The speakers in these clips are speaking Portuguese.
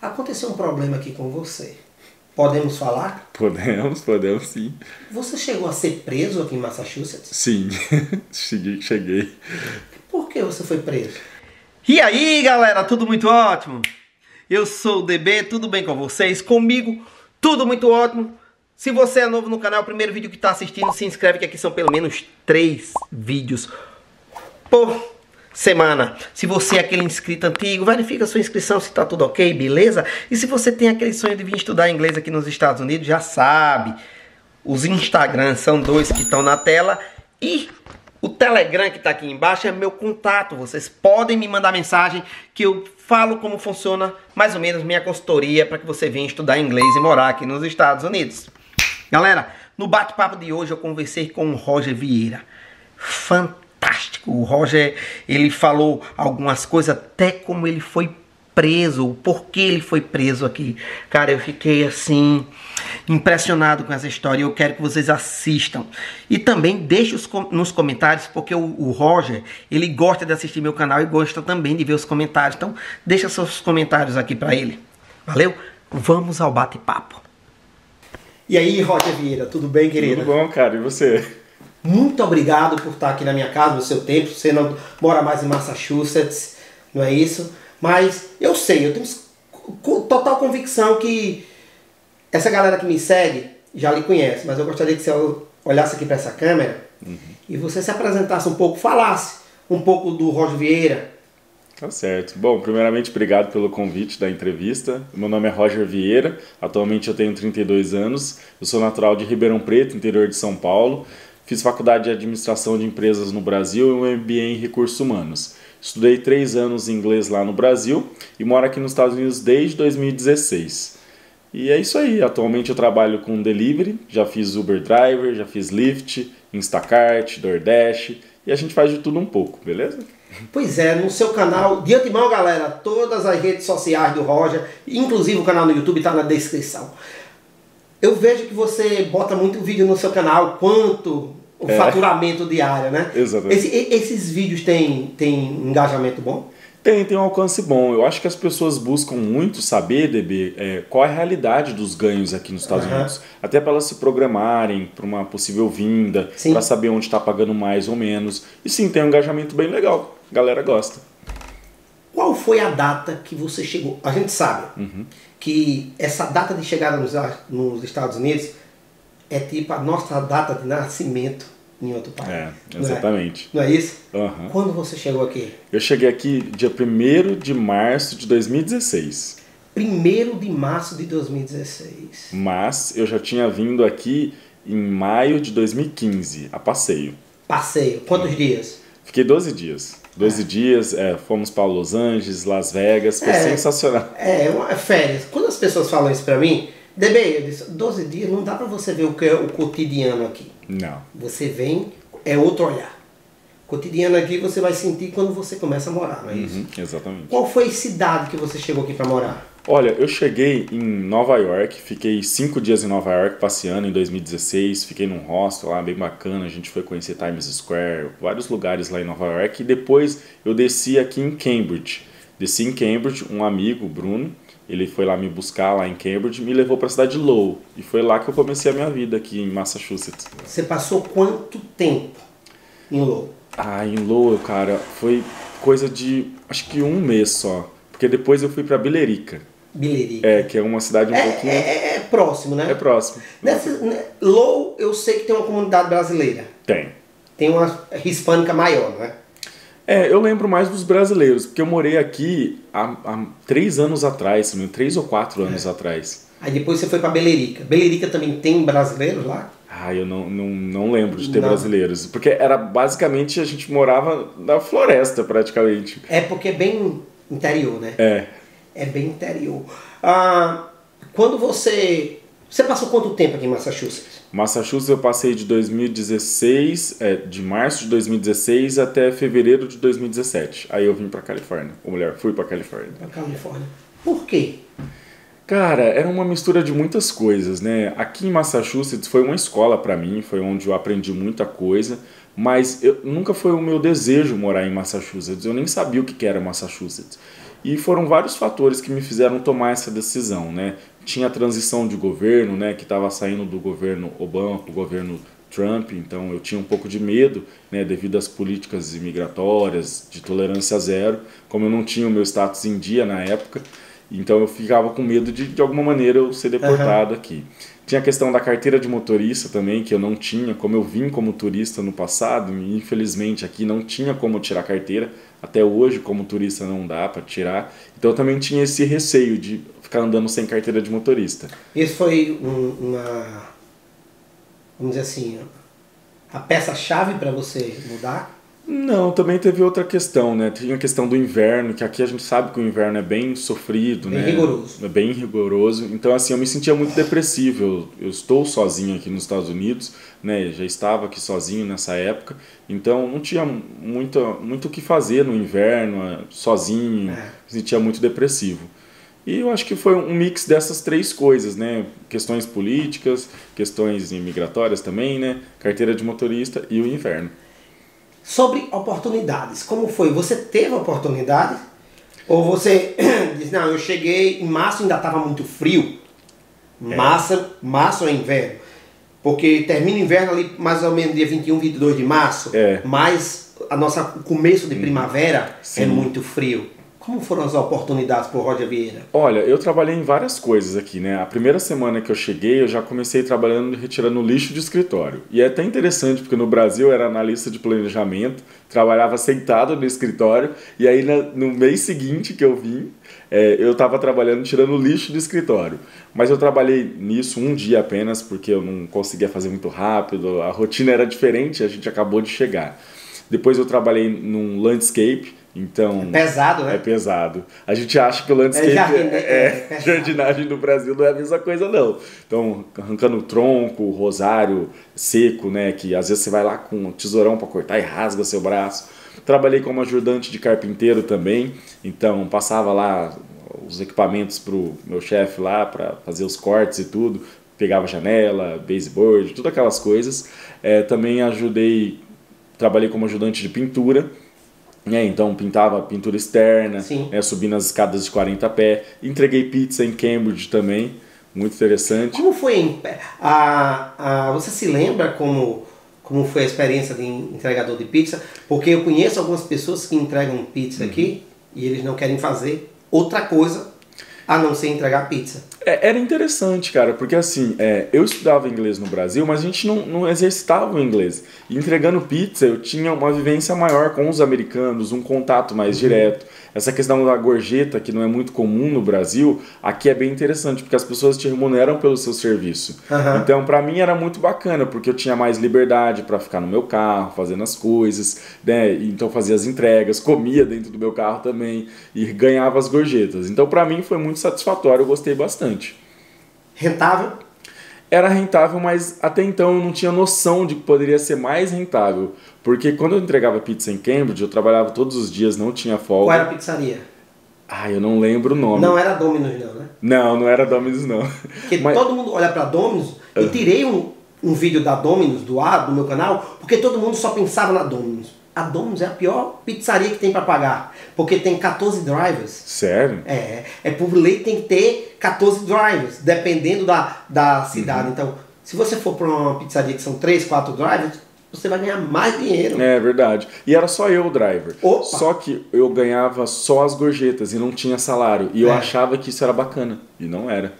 Aconteceu um problema aqui com você. Podemos falar? Podemos sim. Você chegou a ser preso aqui em Massachusetts? Sim, cheguei. Por que você foi preso? E aí, galera, tudo muito ótimo? Eu sou o DB, tudo bem com vocês? Comigo, tudo muito ótimo. Se você é novo no canal, o primeiro vídeo que está assistindo, se inscreve que aqui são pelo menos 3 vídeos por semana. Se você é aquele inscrito antigo, verifica a sua inscrição se tá tudo ok, beleza? E se você tem aquele sonho de vir estudar inglês aqui nos Estados Unidos, já sabe. Os Instagrams são 2 que estão na tela e o Telegram que tá aqui embaixo é meu contato. Vocês podem me mandar mensagem que eu falo como funciona mais ou menos minha consultoria para que você venha estudar inglês e morar aqui nos Estados Unidos. Galera, no bate-papo de hoje eu conversei com o Roger Vieira. Fantástico. O Roger, ele falou algumas coisas, até como ele foi preso, o porquê ele foi preso aqui. Cara, eu fiquei assim, impressionado com essa história. Eu quero que vocês assistam. E também deixe nos comentários, porque o Roger, ele gosta de assistir meu canal e gosta também de ver os comentários. Então, deixa seus comentários aqui pra ele. Valeu? Vamos ao bate-papo. E aí, Roger Vieira, tudo bem, querido? Tudo bom, cara, e você? Muito obrigado por estar aqui na minha casa, no seu tempo. Você não mora mais em Massachusetts, não é isso? Mas eu sei, eu tenho total convicção que essa galera que me segue já lhe conhece. Mas eu gostaria que você olhasse aqui para essa câmera e você se apresentasse um pouco, falasse um pouco do Roger Vieira. Tá certo. Bom, primeiramente, obrigado pelo convite da entrevista. Meu nome é Roger Vieira, atualmente eu tenho 32 anos, eu sou natural de Ribeirão Preto, interior de São Paulo. Fiz faculdade de administração de empresas no Brasil e um MBA em recursos humanos. Estudei 3 anos em inglês lá no Brasil e moro aqui nos Estados Unidos desde 2016. E é isso aí, atualmente eu trabalho com delivery, já fiz Uber Driver, já fiz Lyft, Instacart, DoorDash e a gente faz de tudo um pouco, beleza? Pois é, no seu canal, de antemão, galera, todas as redes sociais do Roger, inclusive o canal no YouTube está na descrição. Eu vejo que você bota muito vídeo no seu canal, quanto o faturamento diário, né? Exatamente. Esses vídeos têm engajamento bom? Tem um alcance bom. Eu acho que as pessoas buscam muito saber, DB, qual é a realidade dos ganhos aqui nos Estados Unidos. Até para elas se programarem para uma possível vinda, para saber onde está pagando mais ou menos. E sim, tem um engajamento bem legal. A galera gosta. Qual foi a data que você chegou? A gente sabe que essa data de chegada nos Estados Unidos é tipo a nossa data de nascimento em outro país. Exatamente. Não é isso? Quando você chegou aqui? Eu cheguei aqui dia 1º de março de 2016. 1º de março de 2016. Mas eu já tinha vindo aqui em maio de 2015, a passeio. Passeio. Quantos dias? Fiquei 12 dias. 12 dias, fomos para Los Angeles, Las Vegas, foi sensacional. Férias. Quando as pessoas falam isso pra mim, DB, eu disse, 12 dias não dá pra você ver o que é o cotidiano aqui. Não. Você vem, é outro olhar. Cotidiano aqui você vai sentir quando você começa a morar, não é isso? Exatamente. Qual foi a cidade que você chegou aqui pra morar? Olha, eu cheguei em Nova York, fiquei 5 dias em Nova York passeando em 2016, fiquei num hostel lá bem bacana, a gente foi conhecer Times Square, vários lugares lá em Nova York, e depois eu desci aqui em Cambridge. Desci em Cambridge, um amigo, o Bruno, ele foi lá me buscar lá em Cambridge e me levou para a cidade de Lowell, e foi lá que eu comecei a minha vida aqui em Massachusetts. Você passou quanto tempo em Lowell? Em Lowell, cara, foi coisa de, acho que 1 mês só, porque depois eu fui para Billerica. Billerica. Que é uma cidade um pouquinho... É próximo, né? É próximo. Lowell, eu sei que tem uma comunidade brasileira. Tem uma hispânica maior, não é? Eu lembro mais dos brasileiros, porque eu morei aqui há 3 anos atrás, 3 ou 4 anos atrás. Aí depois você foi para Billerica. Billerica também tem brasileiros lá? Eu não lembro de ter brasileiros, porque era basicamente a gente morava na floresta praticamente. Porque é bem interior, né? É bem interior. Quando você passou quanto tempo aqui em Massachusetts? Massachusetts eu passei de 2016, de março de 2016 até fevereiro de 2017. Aí eu vim pra Califórnia. Ou melhor, fui pra Califórnia. Pra Califórnia. Por quê? Cara, era uma mistura de muitas coisas, né? Aqui em Massachusetts foi uma escola pra mim, foi onde eu aprendi muita coisa, mas nunca foi o meu desejo morar em Massachusetts. Eu nem sabia o que era Massachusetts. E foram vários fatores que me fizeram tomar essa decisão, né? Tinha a transição de governo, né, que estava saindo do governo Obama para o governo Trump, então eu tinha um pouco de medo, né, devido às políticas imigratórias de tolerância zero, como eu não tinha o meu status em dia na época, então eu ficava com medo de alguma maneira eu ser deportado aqui. Tinha a questão da carteira de motorista também, que eu não tinha, como eu vim como turista no passado, e infelizmente aqui não tinha como tirar carteira, até hoje como turista não dá para tirar, então eu também tinha esse receio de ficar andando sem carteira de motorista. Isso foi uma, vamos dizer assim, a peça-chave para você mudar? Não, também teve outra questão, né? Tinha a questão do inverno, que aqui a gente sabe que o inverno é bem sofrido, bem né? rigoroso. É bem rigoroso. Então, assim, eu me sentia muito depressivo. Eu estou sozinho aqui nos Estados Unidos, né? Já estava aqui sozinho nessa época. Então, não tinha muito o que fazer no inverno, sozinho. Me sentia muito depressivo. E eu acho que foi um mix dessas três coisas, né? Questões políticas, questões imigratórias também, né? Carteira de motorista e o inverno. Sobre oportunidades, como foi? Você teve oportunidade? Ou você diz, não, eu cheguei em março, ainda estava muito frio. Março é inverno. Porque termina o inverno ali mais ou menos dia 21, 22 de março. Mas o começo de primavera é muito frio. Como foram as oportunidades para o Roger Vieira? Olha, eu trabalhei em várias coisas aqui, né? A primeira semana que eu cheguei, eu já comecei trabalhando retirando lixo de escritório. E é até interessante, porque no Brasil eu era analista de planejamento, trabalhava sentado no escritório, e aí no mês seguinte que eu vim, eu estava trabalhando tirando lixo do escritório. Mas eu trabalhei nisso um dia apenas, porque eu não conseguia fazer muito rápido, a rotina era diferente, a gente acabou de chegar. Depois eu trabalhei num landscape. Então, é pesado, né? É pesado. A gente acha que o landscape jardinagem no Brasil não é a mesma coisa, não. Então, arrancando tronco, rosário seco, né? Que às vezes você vai lá com um tesourão para cortar e rasga seu braço. Trabalhei como ajudante de carpinteiro também. Então, passava lá os equipamentos pro meu chefe lá para fazer os cortes e tudo. Pegava janela, baseboard, todas aquelas coisas. Também trabalhei como ajudante de pintura. Então pintava pintura externa, subi nas escadas de 40 pés, entreguei pizza em Cambridge também, muito interessante. Como foi? Você se lembra como foi a experiência de entregador de pizza? Porque eu conheço algumas pessoas que entregam pizza aqui e eles não querem fazer outra coisa a não ser entregar pizza. Era interessante, cara, porque assim, eu estudava inglês no Brasil, mas a gente não exercitava o inglês. E entregando pizza, eu tinha uma vivência maior com os americanos, um contato mais direto. Essa questão da gorjeta, que não é muito comum no Brasil, aqui é bem interessante, porque as pessoas te remuneram pelo seu serviço. Então, pra mim era muito bacana, porque eu tinha mais liberdade para ficar no meu carro, fazendo as coisas, né? Então fazia as entregas, comia dentro do meu carro também e ganhava as gorjetas. Então, pra mim foi muito satisfatório, eu gostei bastante. Rentável? Era rentável, mas até então eu não tinha noção de que poderia ser mais rentável. Porque quando eu entregava pizza em Cambridge, eu trabalhava todos os dias, não tinha folga. Qual era a pizzaria? Eu não lembro o nome. Não era Domino's não, né? Não era Domino's não. Porque todo mundo olha pra Domino's, eu tirei um vídeo da Domino's do meu canal, porque todo mundo só pensava na Domino's. A Domino's é a pior pizzaria que tem para pagar, porque tem 14 drivers. Sério? Por lei tem que ter 14 drivers, dependendo da cidade. Então, se você for para uma pizzaria que são 3, 4 drivers, você vai ganhar mais dinheiro. É verdade. E era só eu o driver. Opa. Só que eu ganhava só as gorjetas e não tinha salário. E eu achava que isso era bacana. E não era.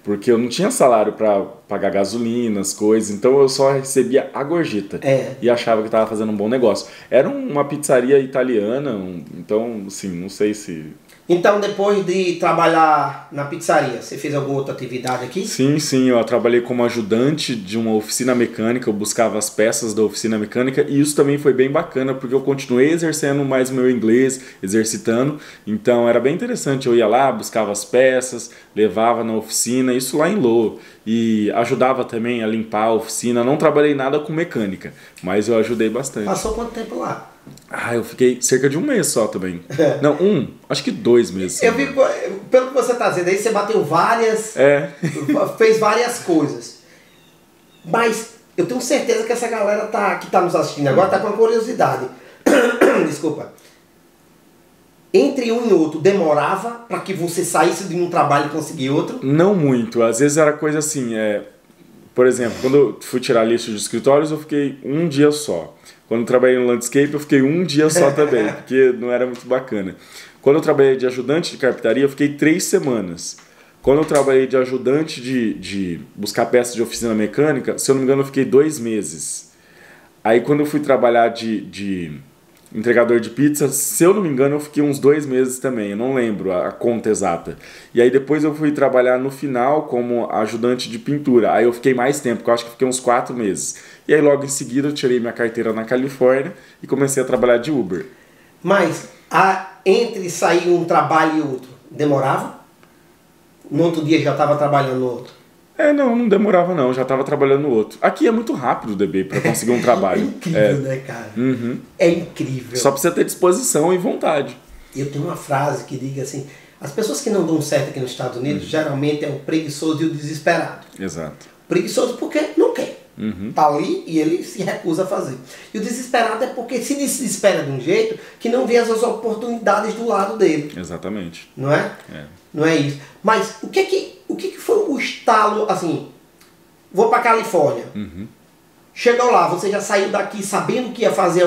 Porque eu não tinha salário para pagar gasolina, as coisas, então eu só recebia a gorjeta e achava que estava fazendo um bom negócio. Era uma pizzaria italiana, então, assim, não sei se... Então, depois de trabalhar na pizzaria, você fez alguma outra atividade aqui? Sim, eu trabalhei como ajudante de uma oficina mecânica, eu buscava as peças da oficina mecânica e isso também foi bem bacana, porque eu continuei exercendo mais o meu inglês, exercitando, então era bem interessante, eu ia lá, buscava as peças, levava na oficina, isso lá em Lowell, e ajudava também a limpar a oficina, não trabalhei nada com mecânica, mas eu ajudei bastante. Passou quanto tempo lá? Eu fiquei cerca de um mês só também. Não, acho que 2 meses. Eu vi, pelo que você está dizendo aí, você bateu várias... fez várias coisas. Mas eu tenho certeza que essa galera que está nos assistindo agora está com uma curiosidade. Desculpa. entre um e outro demorava para que você saísse de um trabalho e conseguir outro? Não muito. Às vezes era coisa assim, por exemplo, quando eu fui tirar a lista de escritórios, eu fiquei um dia só. Quando eu trabalhei no landscape, eu fiquei um dia só também, porque não era muito bacana. Quando eu trabalhei de ajudante de carpintaria, eu fiquei 3 semanas. Quando eu trabalhei de ajudante de buscar peças de oficina mecânica, se eu não me engano, eu fiquei 2 meses. Aí quando eu fui trabalhar de entregador de pizza, se eu não me engano, eu fiquei uns 2 meses também, eu não lembro a conta exata. E aí depois eu fui trabalhar no final como ajudante de pintura. Aí eu fiquei mais tempo, porque eu acho que fiquei uns 4 meses. E aí logo em seguida eu tirei minha carteira na Califórnia e comecei a trabalhar de Uber. Mas entre sair um trabalho e outro, demorava? No outro dia já estava trabalhando no outro? Não demorava não, já estava trabalhando no outro. Aqui é muito rápido, DB, para conseguir um trabalho. É incrível, né, cara? Uhum. É incrível. Só precisa ter disposição e vontade. Eu tenho uma frase que diga assim, as pessoas que não dão certo aqui nos Estados Unidos, geralmente é o preguiçoso e o desesperado. Exato. Preguiçoso porque não quer. Uhum. Tá ali e ele se recusa a fazer. E o desesperado é porque se desespera de um jeito que não vê as oportunidades do lado dele. Exatamente. Não é? Não é isso. Mas o que foi o estalo, assim, vou pra Califórnia. Uhum. Chegou lá, você já saiu daqui sabendo que ia fazer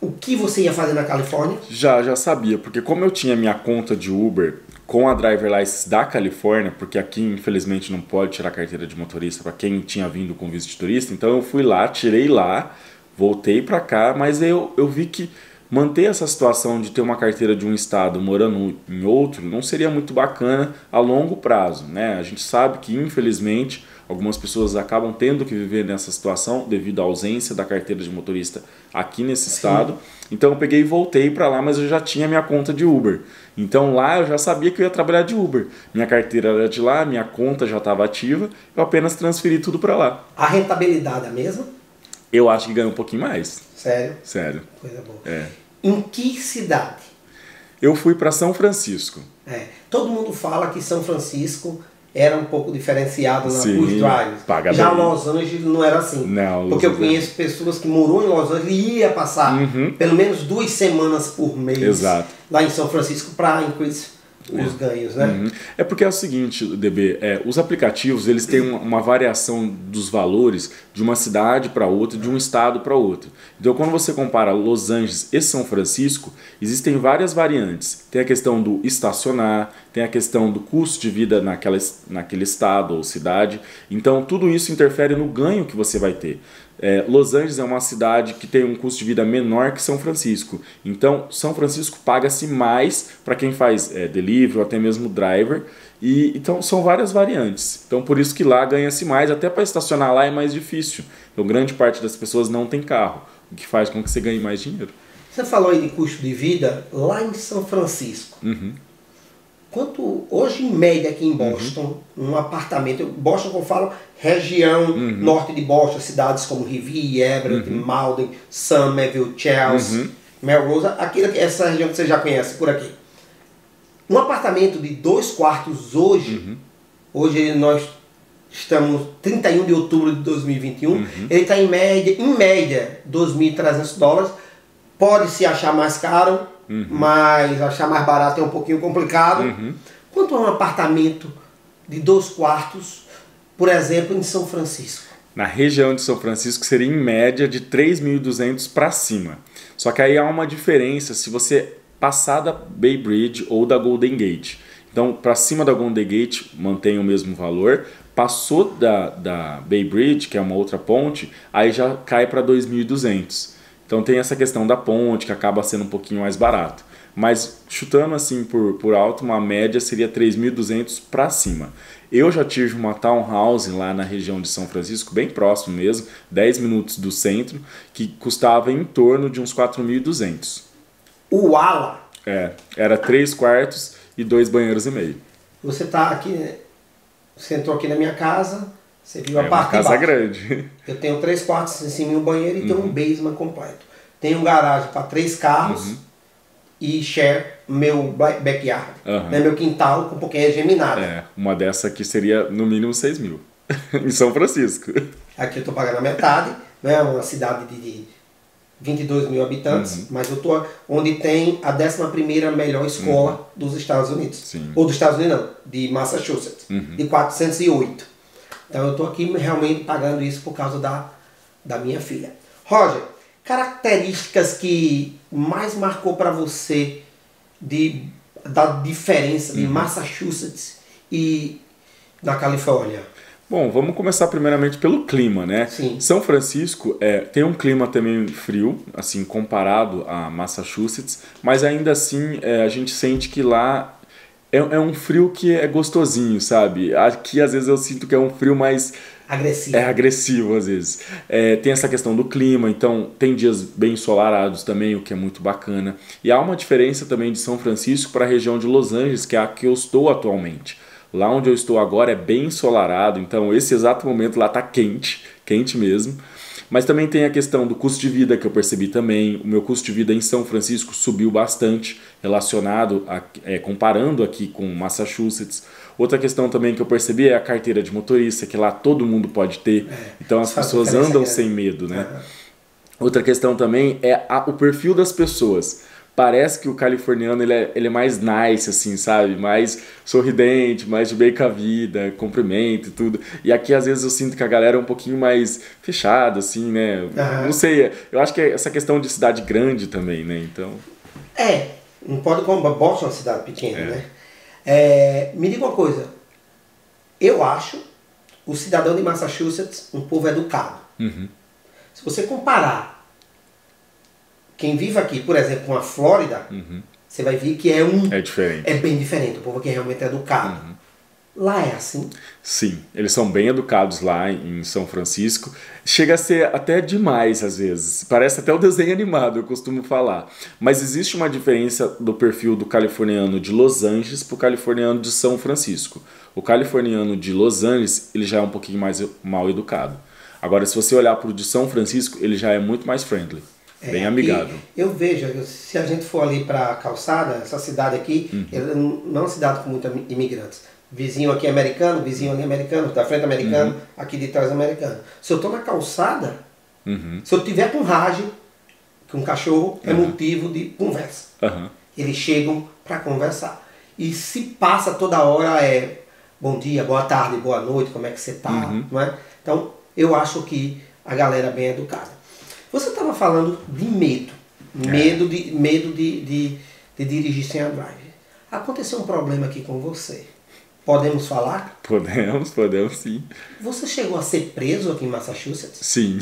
o que você ia fazer na Califórnia? Já sabia, porque como eu tinha minha conta de Uber com a Driver License da Califórnia, porque aqui infelizmente não pode tirar carteira de motorista para quem tinha vindo com visto de turista, então eu fui lá, tirei lá, voltei para cá, mas eu vi que manter essa situação de ter uma carteira de um estado morando em outro não seria muito bacana a longo prazo, né? A gente sabe que infelizmente algumas pessoas acabam tendo que viver nessa situação devido à ausência da carteira de motorista aqui nesse estado. Então eu peguei e voltei para lá, mas eu já tinha minha conta de Uber. Então lá eu já sabia que eu ia trabalhar de Uber. Minha carteira era de lá, minha conta já estava ativa, eu apenas transferi tudo para lá. A rentabilidade é a mesma? Eu acho que ganhou um pouquinho mais. Sério? Sério. Coisa boa. É. Em que cidade? Eu fui para São Francisco. Todo mundo fala que São Francisco era um pouco diferenciado nos drives. Paga Já bem. Los Angeles não era assim. Não, porque eu conheço pessoas que moram em Los Angeles e ia passar pelo menos 2 semanas por mês. Exato. Lá em São Francisco para increase os ganhos, né? É porque é o seguinte, DB, os aplicativos eles têm uma variação dos valores de uma cidade para outra, de um estado para outro. Então quando você compara Los Angeles e São Francisco, existem várias variantes. Tem a questão do estacionar, tem a questão do custo de vida naquele estado ou cidade. Então tudo isso interfere no ganho que você vai ter. Los Angeles é uma cidade que tem um custo de vida menor que São Francisco. Então, São Francisco paga-se mais para quem faz delivery ou até mesmo driver. Então, são várias variantes. Então, por isso que lá ganha-se mais. Até para estacionar lá é mais difícil. Então, grande parte das pessoas não tem carro, o que faz com que você ganhe mais dinheiro. Você falou aí de custo de vida lá em São Francisco. Quanto hoje em média aqui em Boston, um apartamento, Boston que eu falo, região norte de Boston, cidades como Revere, Everett, Malden, Somerville, Chelsea, Melrose, essa região que você já conhece por aqui. Um apartamento de 2 quartos hoje, hoje nós estamos 31 de outubro de 2021, ele está em média, $2.300, pode se achar mais caro, mas achar mais barato é um pouquinho complicado. Quanto a um apartamento de 2 quartos, por exemplo, em São Francisco? Na região de São Francisco seria em média de 3.200 para cima. Só que aí há uma diferença se você passar da Bay Bridge ou da Golden Gate. Então, para cima da Golden Gate mantém o mesmo valor. Passou da Bay Bridge, que é uma outra ponte, aí já cai para 2.200. Então tem essa questão da ponte, que acaba sendo um pouquinho mais barato. Mas chutando assim por alto, uma média seria 3.200 para cima. Eu já tive uma townhouse lá na região de São Francisco, bem próximo mesmo, 10 minutos do centro, que custava em torno de uns 4.200. Uala! Era 3 quartos e 2 banheiros e meio. Você tá aqui, você entrou aqui na minha casa, você viu a parte uma casa de baixo. grande. Eu tenho 3 quartos em cima e um banheiro e tenho um basement completo. Tenho um garagem para 3 carros e share meu backyard. Né, meu quintal com um pouquinho geminada. Uma dessa aqui seria no mínimo 6 mil. Em São Francisco. Aqui eu estou pagando a metade. Né, uma cidade de 22 mil habitantes, mas eu tô onde tem a 11ª melhor escola dos Estados Unidos. Sim. Ou dos Estados Unidos não, de Massachusetts, de 408. Então eu tô aqui realmente pagando isso por causa da minha filha. Roger, características que mais marcou para você da diferença de Massachusetts e na Califórnia? Bom, vamos começar primeiramente pelo clima, né? Sim. São Francisco tem um clima também frio, assim, comparado a Massachusetts, mas ainda assim a gente sente que lá é um frio que é gostosinho, sabe? Aqui às vezes eu sinto que é um frio mais... Agressivo. É agressivo às vezes. Tem essa questão do clima, então tem dias bem ensolarados também, o que é muito bacana. E há uma diferença também de São Francisco para a região de Los Angeles, que é a que eu estou atualmente. Lá onde eu estou agora é bem ensolarado, então esse exato momento lá está quente, quente mesmo. Mas também tem a questão do custo de vida que eu percebi também. O meu custo de vida em São Francisco subiu bastante, relacionado comparando aqui com Massachusetts. Outra questão também que eu percebi é a carteira de motorista, que lá todo mundo pode ter. Então as pessoas andam sem medo, né? Outra questão também é o perfil das pessoas. Parece que o californiano ele é mais nice, assim, sabe? Mais sorridente, mais de bem com a vida, cumprimento e tudo. E aqui, às vezes, eu sinto que a galera é um pouquinho mais fechada, assim, né? Não sei, eu acho que é essa questão de cidade grande também, né? Então... não pode comparar. Boston é uma cidade pequena, né? Me diga uma coisa. Eu acho o cidadão de Massachusetts um povo educado. Se você comparar quem vive aqui, por exemplo, com a Flórida, você vai ver que é diferente. É bem diferente. O povo aqui realmente é educado. Lá é assim? Sim, eles são bem educados lá em São Francisco. Chega a ser até demais às vezes. Parece até o desenho animado, eu costumo falar. Mas existe uma diferença do perfil do californiano de Los Angeles para o californiano de São Francisco. O californiano de Los Angeles, ele já é um pouquinho mais mal educado. Agora, se você olhar para o de São Francisco, ele já é muito mais friendly. Bem amigável. Eu vejo, se a gente for ali para a Calçada, essa cidade aqui, não é uma cidade com muitos imigrantes. Vizinho aqui é americano, vizinho ali é americano, da frente é americano, aqui de trás é americano. Se eu estou na calçada, se eu tiver com rage, com um cachorro, é motivo de conversa. Eles chegam para conversar. E se passa toda hora bom dia, boa tarde, boa noite, como é que você está? Não é? Então, eu acho que a galera é bem educada. Você estava falando de medo. Medo de dirigir sem a drive. Aconteceu um problema aqui com você. Podemos falar? Podemos sim. Você chegou a ser preso aqui em Massachusetts? Sim,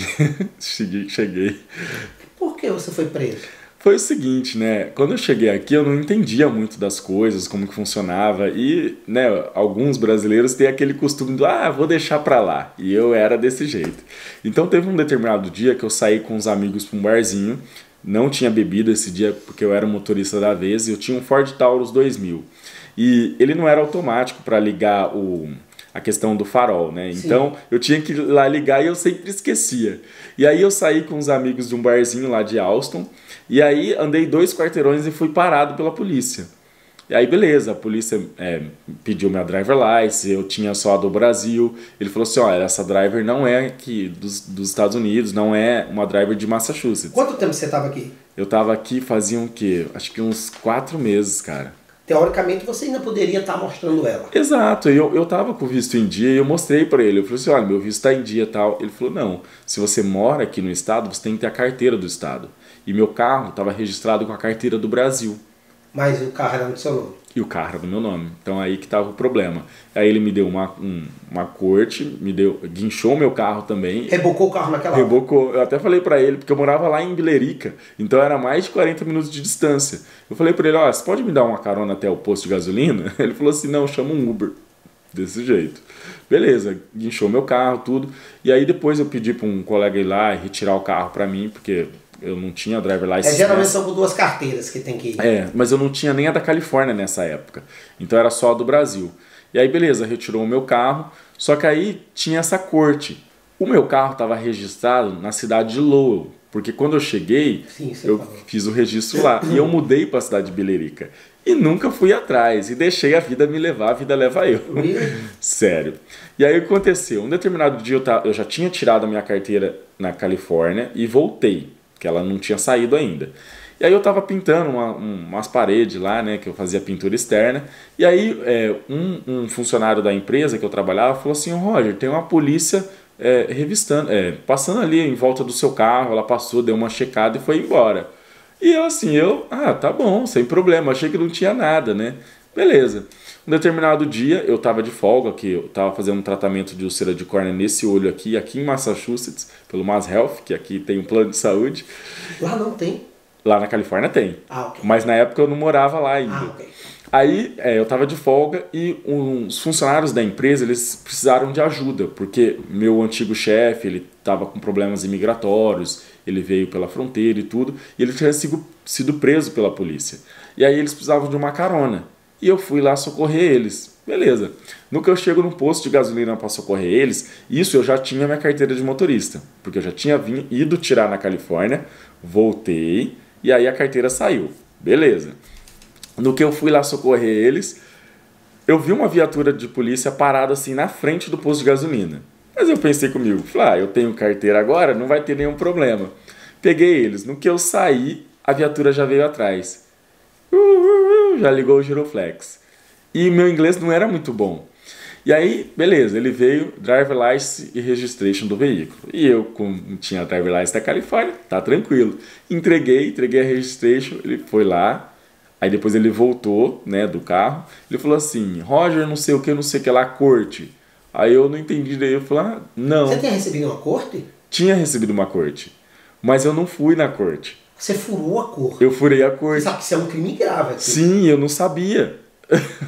cheguei. Por que você foi preso? Foi o seguinte, né? Quando eu cheguei aqui, eu não entendia muito das coisas, como que funcionava. E, né, alguns brasileiros têm aquele costume do, vou deixar pra lá. E eu era desse jeito. Então teve um determinado dia que eu saí com uns amigos pra um barzinho. Não tinha bebido esse dia porque eu era o motorista da vez. E eu tinha um Ford Taurus 2000. E ele não era automático para ligar a questão do farol, né? Sim. Então eu tinha que ir lá ligar e eu sempre esquecia. E aí eu saí com uns amigos de um barzinho lá de Austin. E aí andei 2 quarteirões e fui parado pela polícia. E aí beleza, a polícia pediu minha driver license, eu tinha só a do Brasil. Ele falou assim, olha, essa driver não é aqui dos Estados Unidos, não é uma driver de Massachusetts. Quanto tempo você estava aqui? Eu estava aqui fazia o quê? Acho que uns 4 meses, cara. Teoricamente você ainda poderia estar mostrando ela. Exato, eu tava com o visto em dia e eu mostrei para ele. Eu falei assim, olha, meu visto está em dia e tal. Ele falou, não, se você mora aqui no estado, você tem que ter a carteira do estado. E meu carro estava registrado com a carteira do Brasil. Mas o carro era no seu nome. E o carro era do meu nome. Então aí que estava o problema. Aí ele me deu uma corte, guinchou o meu carro também. Rebocou o carro naquela hora? Rebocou. Eu até falei para ele, porque eu morava lá em Bilerica, então era mais de 40 minutos de distância. Eu falei para ele, ó, você pode me dar uma carona até o posto de gasolina? Ele falou assim, não, chama um Uber. Desse jeito. Beleza, guinchou meu carro, tudo. E aí depois eu pedi para um colega ir lá e retirar o carro para mim, porque eu não tinha driver license. Geralmente são com 2 carteiras que tem que ir. Mas eu não tinha nem a da Califórnia nessa época. Então era só a do Brasil. E aí beleza, retirou o meu carro. Só que aí tinha essa corte. O meu carro estava registrado na cidade de Lowell. Porque quando eu cheguei, eu fiz o registro lá. E eu mudei para a cidade de Bilerica. E nunca fui atrás. E deixei a vida me levar, a vida leva eu. Sério. E aí o que aconteceu? Um determinado dia eu já tinha tirado a minha carteira na Califórnia e voltei. porque ela não tinha saído ainda. E aí eu tava pintando umas paredes lá, né, que eu fazia pintura externa, e aí um funcionário da empresa que eu trabalhava falou assim: Roger, tem uma polícia revistando, passando ali em volta do seu carro. Ela passou, deu uma checada e foi embora. E eu assim, tá bom, sem problema, achei que não tinha nada, né? Beleza. Um determinado dia, eu tava de folga, que eu tava fazendo um tratamento de úlcera de córnea nesse olho aqui em Massachusetts, pelo Mass Health, que aqui tem um plano de saúde. Lá não tem? Lá na Califórnia tem. Ok. Mas na época eu não morava lá ainda. Ok. Aí eu tava de folga e os funcionários da empresa, eles precisaram de ajuda, porque meu antigo chefe, ele tava com problemas imigratórios, ele veio pela fronteira e tudo, e ele tinha sido preso pela polícia. E aí eles precisavam de uma carona. E eu fui lá socorrer eles. Beleza. No que eu chego no posto de gasolina para socorrer eles, isso eu já tinha minha carteira de motorista, porque eu já tinha ido tirar na Califórnia, voltei, e aí a carteira saiu. Beleza. No que eu fui lá socorrer eles, eu vi uma viatura de polícia parada assim na frente do posto de gasolina. Mas eu pensei comigo, falei, eu tenho carteira agora, não vai ter nenhum problema. Peguei eles. No que eu saí, a viatura já veio atrás. Já ligou o giroflex. E meu inglês não era muito bom. E aí, beleza, ele veio, driver license e registration do veículo. E eu, como tinha driver license da Califórnia, tá tranquilo. Entreguei a registration, ele foi lá. Aí depois ele voltou, né, do carro. Ele falou assim, Roger, não sei o que lá, corte. Aí eu não entendi, daí eu falei, não. Você tinha recebido uma corte? Tinha recebido uma corte, mas eu não fui na corte. Você furou a corte? Eu furei a corte. Você sabe que isso é um crime grave aqui. Sim, eu não sabia.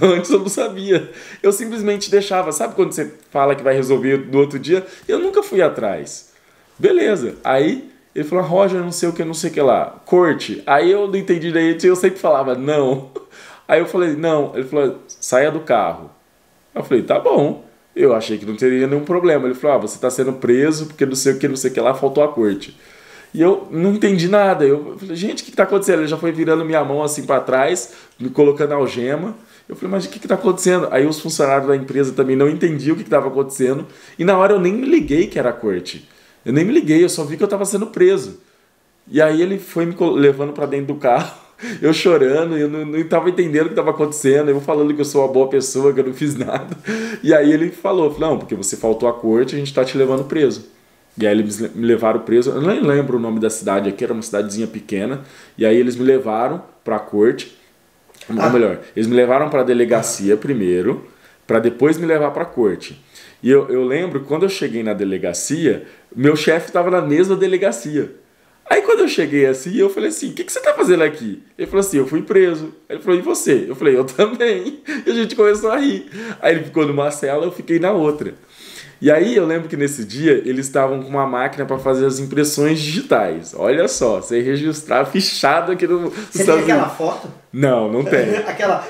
Antes eu não sabia. Eu simplesmente deixava. Sabe quando você fala que vai resolver no outro dia? Eu nunca fui atrás. Beleza. Aí ele falou, Roger, não sei o que lá. Corte. Aí eu não entendi daí, eu sempre falava, não. Aí eu falei, não. Ele falou, saia do carro. Eu falei, tá bom. Eu achei que não teria nenhum problema. Ele falou, você está sendo preso porque não sei o que lá, faltou a corte. E eu não entendi nada. Eu falei, gente, o que está acontecendo? Ele já foi virando minha mão assim para trás, me colocando algema. Eu falei, mas o que está acontecendo? Aí os funcionários da empresa também não entendiam o que estava acontecendo. E na hora eu nem me liguei que era a corte. Eu nem me liguei, eu só vi que eu estava sendo preso. E aí ele foi me levando para dentro do carro, eu chorando, eu não estava entendendo o que estava acontecendo, eu falando que eu sou uma boa pessoa, que eu não fiz nada. E aí ele falou, não, porque você faltou à corte, a gente está te levando preso. E aí eles me levaram preso, eu nem lembro o nome da cidade aqui, era uma cidadezinha pequena, e aí eles me levaram para a corte, ou melhor, eles me levaram para a delegacia primeiro, para depois me levar para a corte. E eu lembro, quando eu cheguei na delegacia, meu chefe estava na mesma delegacia. Aí quando eu cheguei assim, eu falei assim, o que você tá fazendo aqui? Ele falou assim, eu fui preso. Ele falou, e você? Eu falei, eu também. E a gente começou a rir. Aí ele ficou numa cela, eu fiquei na outra. E aí eu lembro que nesse dia eles estavam com uma máquina para fazer as impressões digitais. Olha só, você registrar fichado aqui no... Você tem aquela foto? Não, não tem. aquela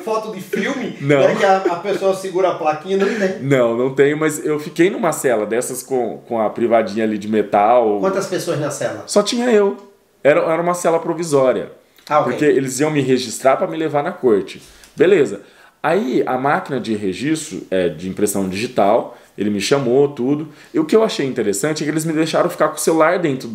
foto de filme, não. Né, que a pessoa segura a plaquinha, não tem. Não tenho, mas eu fiquei numa cela dessas com a privadinha ali de metal. Quantas pessoas na cela? Só tinha eu. Era uma cela provisória. Okay. Porque eles iam me registrar para me levar na corte. Beleza. Aí a máquina de registro de impressão digital, ele me chamou, tudo. E o que eu achei interessante é que eles me deixaram ficar com o celular dentro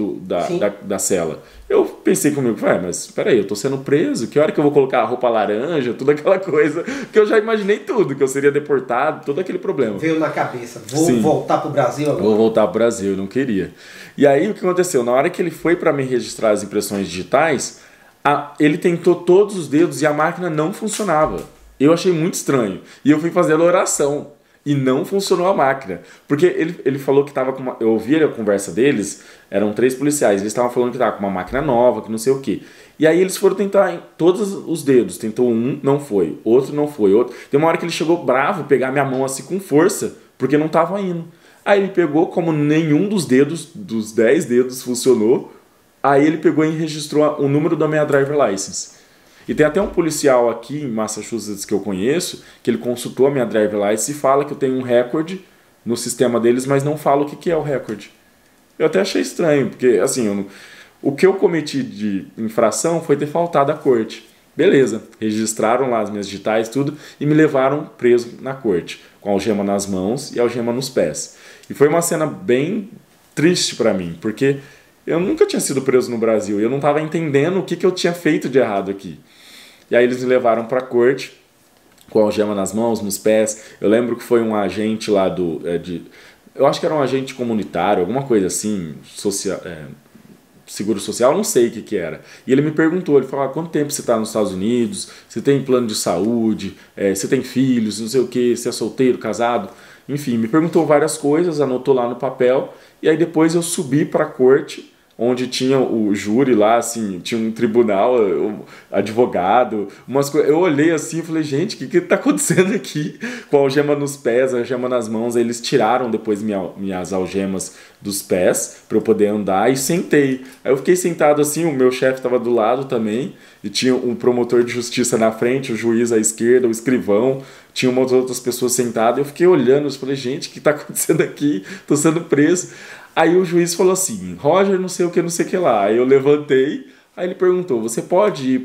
da cela. Eu pensei comigo, mas peraí, eu tô sendo preso, que hora que eu vou colocar a roupa laranja, toda aquela coisa, que eu já imaginei tudo, que eu seria deportado, todo aquele problema. Veio na cabeça, vou voltar pro Brasil agora. Vou voltar pro Brasil, eu não queria. E aí o que aconteceu? Na hora que ele foi para me registrar as impressões digitais, ele tentou todos os dedos e a máquina não funcionava. Eu achei muito estranho. E eu fui fazendo oração. E não funcionou a máquina. Porque ele falou que estava com uma... Eu ouvi a conversa deles, eram 3 policiais. Eles estavam falando que estava com uma máquina nova, que não sei o quê. E aí eles foram tentar em todos os dedos. Tentou um, não foi. Outro, não foi. Outro. Tem uma hora que ele chegou bravo, pegar minha mão assim com força, porque não estava indo. Aí ele pegou, como nenhum dos dedos, dos 10 dedos funcionou, aí ele pegou e registrou o número da minha driver license. E tem até um policial aqui em Massachusetts que eu conheço, que ele consultou a minha driver license e fala que eu tenho um recorde no sistema deles, mas não fala o que é o recorde. Eu até achei estranho, porque assim, o que eu cometi de infração foi ter faltado à corte. Beleza, registraram lá as minhas digitais, tudo, e me levaram preso na corte, com a algema nas mãos e a algema nos pés. E foi uma cena bem triste para mim, porque eu nunca tinha sido preso no Brasil, e eu não estava entendendo o que eu tinha feito de errado aqui. E aí eles me levaram para a corte, com a algema nas mãos, nos pés. Eu lembro que foi um agente lá eu acho que era um agente comunitário, alguma coisa assim, seguro social, não sei o que era. E ele me perguntou, ele falou, há quanto tempo você está nos Estados Unidos, você tem plano de saúde, você tem filhos, não sei o que, você é solteiro, casado, enfim, me perguntou várias coisas, anotou lá no papel, e aí depois eu subi para a corte, onde tinha o júri lá, assim, tinha um tribunal, advogado, umas coisas. Eu olhei assim e falei, gente, o que tá acontecendo aqui? Com a algema nos pés, a algema nas mãos. Aí eles tiraram depois minhas algemas dos pés para eu poder andar e sentei. Aí eu fiquei sentado assim, o meu chefe estava do lado também, e tinha um promotor de justiça na frente, o juiz à esquerda, o escrivão, tinha umas outras pessoas sentadas. Eu fiquei olhando, eu falei, gente, o que tá acontecendo aqui? Tô sendo preso. Aí o juiz falou assim, Roger, não sei o que lá. Aí eu levantei, aí ele perguntou, você pode ir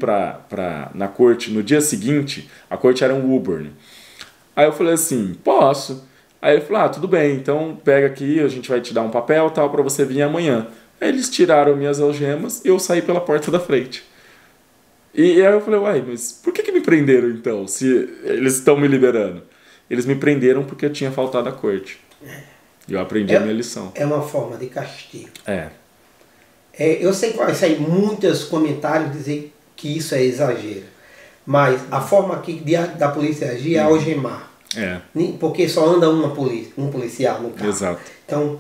na corte no dia seguinte? A corte era em Woburn. Aí eu falei assim, posso. Aí ele falou, tudo bem, então pega aqui, a gente vai te dar um papel tal para você vir amanhã. Aí eles tiraram minhas algemas e eu saí pela porta da frente. E aí eu falei, uai, mas por que me prenderam então, se eles estão me liberando? Eles me prenderam porque eu tinha faltado à corte. Eu aprendi a minha lição. É uma forma de castigo. Eu sei que vai sair muitos comentários dizer que isso é exagero. Mas a forma aqui da polícia agir é algemar. Porque só anda um policial no carro. Exato. Então,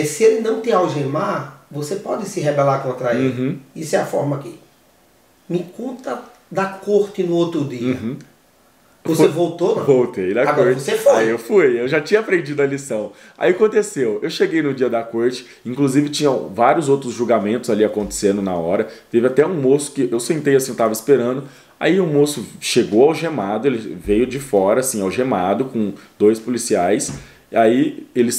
se ele não te algemar, você pode se rebelar contra ele. Isso é a forma aqui. Me conta da corte no outro dia. Você voltou, não? Voltei na Agora corte. Você foi. Aí eu fui, eu já tinha aprendido a lição. Aí aconteceu, eu cheguei no dia da corte, inclusive tinha vários outros julgamentos ali acontecendo na hora. Teve até um moço que eu sentei assim, eu tava esperando. Aí o moço chegou algemado, ele veio de fora, assim, algemado, com 2 policiais. Aí ele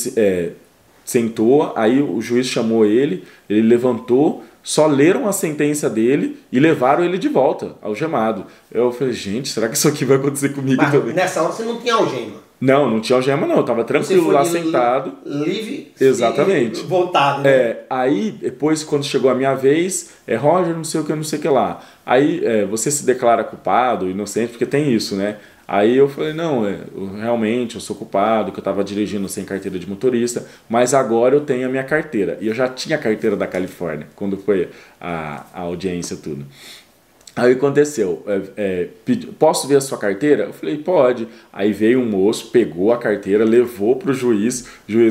sentou, aí o juiz chamou ele levantou, só leram a sentença dele e levaram ele de volta, algemado. Eu falei, gente, será que isso aqui vai acontecer comigo também? Nessa hora você não tinha algema? Não tinha algema não, eu tava tranquilo lá sentado. Livre. Exatamente. Voltado, né? Aí, depois, quando chegou a minha vez, Roger, não sei o que lá. Aí, você se declara culpado, inocente, porque tem isso, né? Aí eu falei, não, realmente eu sou culpado, que eu estava dirigindo sem carteira de motorista, mas agora eu tenho a minha carteira. E eu já tinha a carteira da Califórnia, quando foi a audiência tudo. Aí aconteceu, posso ver a sua carteira? Eu falei, pode. Aí veio um moço, pegou a carteira, levou para o juiz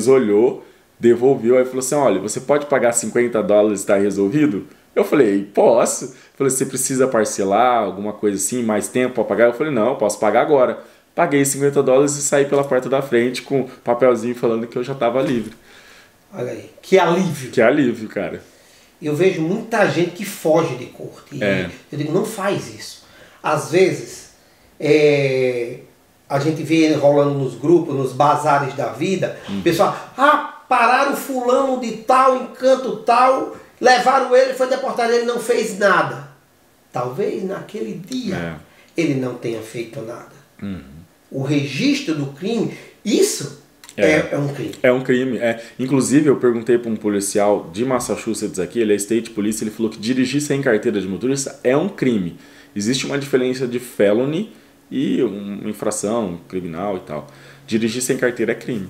olhou, devolveu, aí falou assim, olha, você pode pagar $50 e está resolvido? Eu falei, posso. Eu falei, você precisa parcelar, alguma coisa assim, mais tempo para pagar? Eu falei, não, eu posso pagar agora. Paguei $50 e saí pela porta da frente com um papelzinho falando que eu já estava livre. Olha aí, que alívio. Que alívio, cara. Eu vejo muita gente que foge de corte. Eu digo, não faz isso. Às vezes, a gente vê rolando nos grupos, nos bazares da vida, o pessoal, pararam fulano de tal, em canto tal, levaram ele, foi deportado, ele não fez nada. Talvez naquele dia ele não tenha feito nada. O registro do crime, isso é um crime. É um crime. Inclusive, eu perguntei para um policial de Massachusetts aqui, ele é State Police, ele falou que dirigir sem carteira de motorista é um crime. Existe uma diferença de felony e uma infração criminal e tal. Dirigir sem carteira é crime.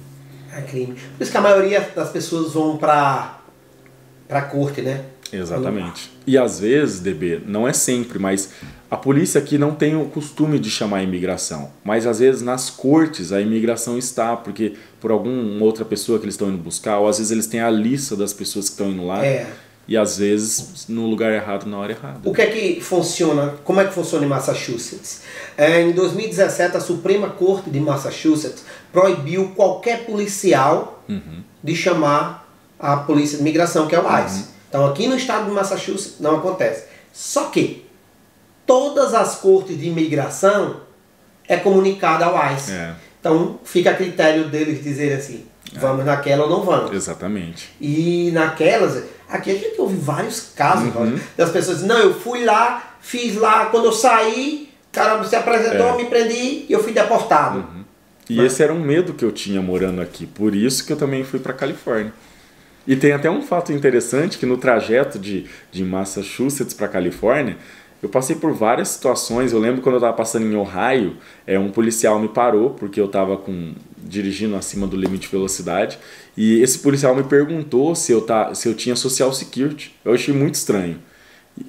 É crime. Por isso que a maioria das pessoas vão para a corte, né? Exatamente. E às vezes, DB, não é sempre, mas a polícia aqui não tem o costume de chamar a imigração. Mas às vezes nas cortes a imigração está, porque por alguma outra pessoa que eles estão indo buscar, ou às vezes eles têm a lista das pessoas que estão indo lá. E às vezes no lugar errado, na hora errada. O que é que funciona? Como é que funciona em Massachusetts? Em 2017, a Suprema Corte de Massachusetts proibiu qualquer policial de chamar a polícia de imigração, que é o ICE. Então aqui no estado de Massachusetts não acontece. Só que todas as cortes de imigração é comunicada ao ICE. Então fica a critério deles dizer assim, vamos naquela ou não vamos. Exatamente. E naquelas, aqui a gente ouve vários casos das pessoas dizendo, não, eu fui lá, fiz lá, quando eu saí, o cara se apresentou, me prendi e eu fui deportado. E esse era um medo que eu tinha morando aqui, por isso que eu também fui para Califórnia. E tem até um fato interessante que no trajeto de Massachusetts para Califórnia, eu passei por várias situações. Eu lembro quando eu estava passando em Ohio, um policial me parou porque eu estava dirigindo acima do limite de velocidade, e esse policial me perguntou se eu tinha Social Security. Eu achei muito estranho.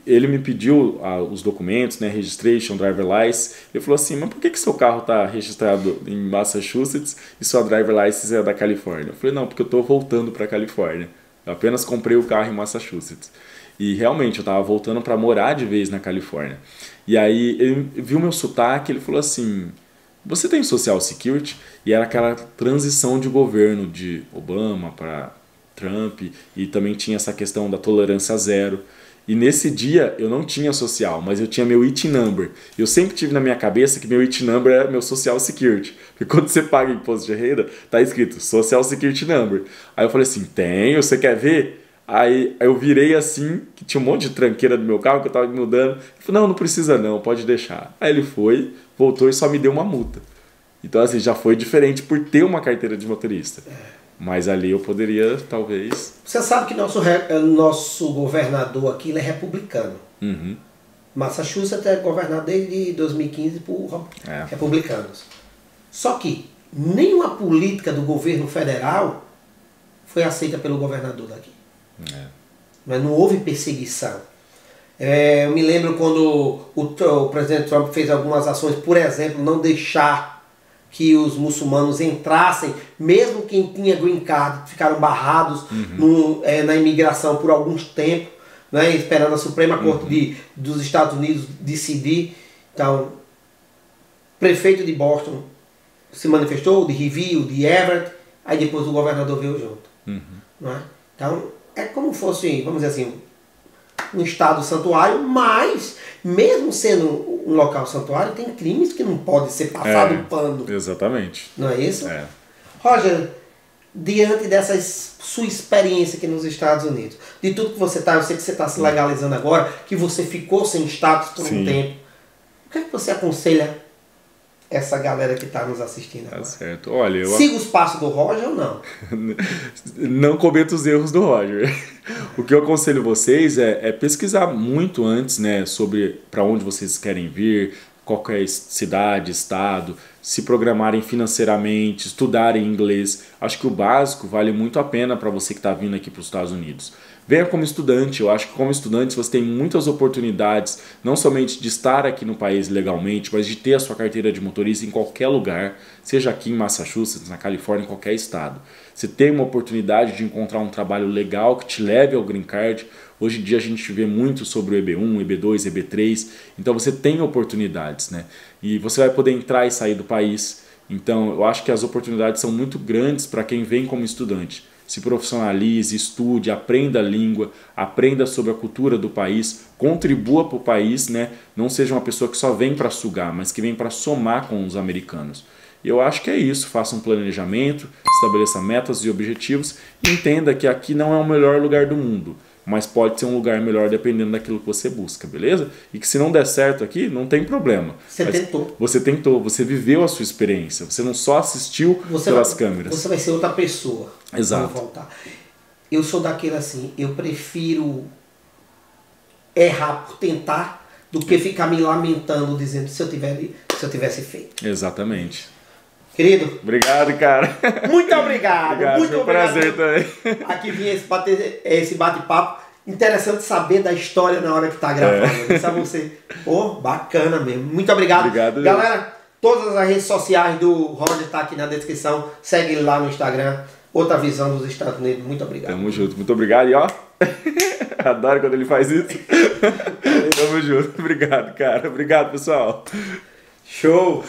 Ele me pediu os documentos, né, registration, driver license. Ele falou assim, mas por que seu carro está registrado em Massachusetts e sua driver license é da Califórnia? Eu falei, não, porque eu estou voltando para a Califórnia. Eu apenas comprei o carro em Massachusetts. E realmente eu estava voltando para morar de vez na Califórnia. E aí ele viu meu sotaque, ele falou assim, você tem Social Security? E era aquela transição de governo de Obama para Trump, e também tinha essa questão da tolerância zero. E nesse dia eu não tinha social, mas eu tinha meu IT number. Eu sempre tive na minha cabeça que meu IT number era meu Social Security. Porque quando você paga imposto de renda, tá escrito Social Security number. Aí eu falei assim, tenho, você quer ver? Aí eu virei assim, que tinha um monte de tranqueira do meu carro que eu tava mudando. Ele falou, não precisa não, pode deixar. Aí ele foi, voltou e só me deu uma multa. Então assim, já foi diferente por ter uma carteira de motorista. Mas ali eu poderia, talvez... Você sabe que nosso governador aqui ele é republicano. Uhum. Massachusetts é governado desde 2015 por republicanos. Só que nenhuma política do governo federal foi aceita pelo governador daqui. Mas não houve perseguição. Eu me lembro quando o presidente Trump fez algumas ações, por exemplo, não deixar que os muçulmanos entrassem, mesmo quem tinha green card, ficaram barrados na imigração por alguns tempos, né, esperando a Suprema Corte dos Estados Unidos decidir. Então, o prefeito de Boston se manifestou, de Revere, de Everett, aí depois o governador veio junto. Não é? Então, é como fosse, vamos dizer assim, um estado santuário, mas mesmo sendo um local santuário, tem crimes que não podem ser passados pano. Exatamente. Não é isso? Roger, diante dessa sua experiência aqui nos Estados Unidos, de tudo que você está, eu sei que você está se legalizando agora, que você ficou sem status por um tempo, o que é que você aconselha essa galera que está nos assistindo agora? Tá certo. Olha, siga os passos do Roger ou não? Não cometa os erros do Roger. O que eu aconselho vocês é pesquisar muito antes, né, sobre para onde vocês querem vir, qualquer cidade, estado, se programarem financeiramente, estudarem inglês. Acho que o básico vale muito a pena para você que está vindo aqui para os Estados Unidos. Venha como estudante. Eu acho que como estudante você tem muitas oportunidades, não somente de estar aqui no país legalmente, mas de ter a sua carteira de motorista em qualquer lugar, seja aqui em Massachusetts, na Califórnia, em qualquer estado. Você tem uma oportunidade de encontrar um trabalho legal que te leve ao green card. Hoje em dia a gente vê muito sobre o EB1, EB2, EB3, então você tem oportunidades, né? E você vai poder entrar e sair do país. Então eu acho que as oportunidades são muito grandes para quem vem como estudante. Se profissionalize, estude, aprenda a língua, aprenda sobre a cultura do país, contribua para o país, né? Não seja uma pessoa que só vem para sugar, mas que vem para somar com os americanos. E eu acho que é isso, faça um planejamento, estabeleça metas e objetivos e entenda que aqui não é o melhor lugar do mundo, mas pode ser um lugar melhor dependendo daquilo que você busca, beleza? E que se não der certo aqui, não tem problema. Você tentou, você viveu a sua experiência, você não só assistiu pelas câmeras. Você vai ser outra pessoa. Exato. Vou voltar. Eu sou daquele assim, eu prefiro errar por tentar do que ficar me lamentando, dizendo se eu tivesse feito. Exatamente. Querido. Obrigado, cara. Muito obrigado. Muito foi um prazer também. Aqui vinha esse bate-papo. Interessante saber da história na hora que tá gravando. Sabe você? Bacana mesmo. Muito obrigado. Obrigado. Galera, todas as redes sociais do Roger tá aqui na descrição. Segue ele lá no Instagram. Outra visão dos Estados Unidos. Muito obrigado. Tamo junto. Muito obrigado. E ó, adoro quando ele faz isso. Tamo junto. Obrigado, cara. Obrigado, pessoal. Show.